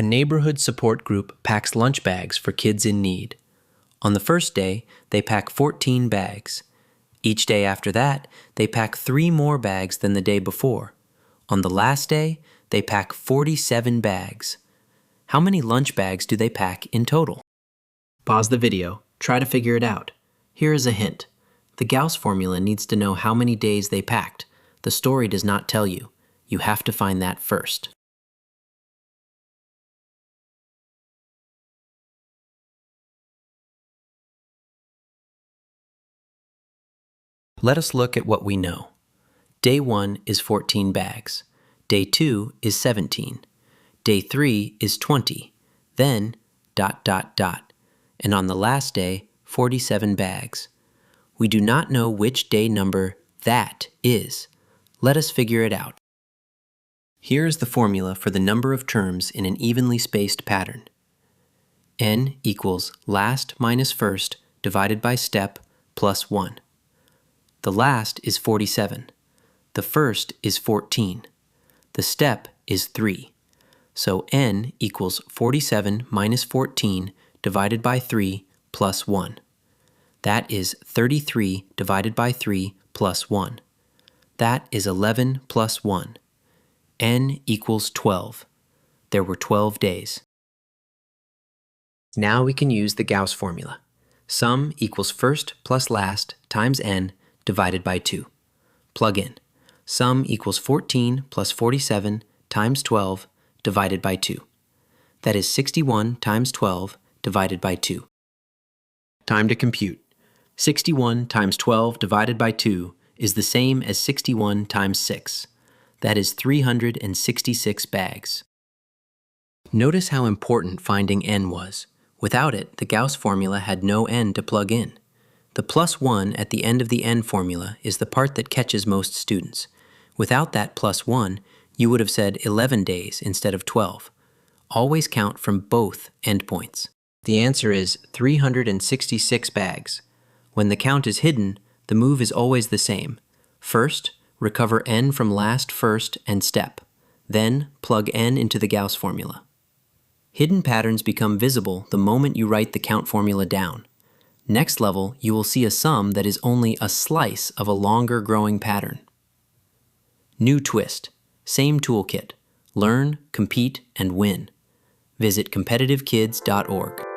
A neighborhood support group packs lunch bags for kids in need. On the first day, they pack 14 bags. Each day after that, they pack 3 more bags than the day before. On the last day, they pack 47 bags. How many lunch bags do they pack in total? Pause the video. Try to figure it out. Here is a hint. The Gauss formula needs to know how many days they packed. The story does not tell you. You have to find that first. Let us look at what we know. Day 1 is 14 bags. Day 2 is 17. Day 3 is 20. Then ... And on the last day, 47 bags. We do not know which day number that is. Let us figure it out. Here is the formula for the number of terms in an evenly spaced pattern. N equals last minus first divided by step plus 1. The last is 47. The first is 14. The step is 3. So N equals 47 minus 14 divided by 3 plus 1. That is 33 divided by 3 plus 1. That is 11 plus 1. N equals 12. There were 12 days. Now we can use the Gauss formula. Sum equals first plus last times N divided by 2. Plug in. Sum equals 14 plus 47 times 12 divided by 2. That is 61 times 12 divided by 2. Time to compute. 61 times 12 divided by 2 is the same as 61 times 6. That is 366 bags. Notice how important finding N was. Without it, the Gauss formula had no N to plug in. The plus 1 at the end of the N formula is the part that catches most students. Without that plus 1, you would have said 11 days instead of 12. Always count from both endpoints. The answer is 366 bags. When the count is hidden, the move is always the same. First, recover N from last, first, and step. Then, plug N into the Gauss formula. Hidden patterns become visible the moment you write the count formula down. Next level, you will see a sum that is only a slice of a longer growing pattern. New twist. Same toolkit. Learn, compete, and win. Visit competitivekids.org.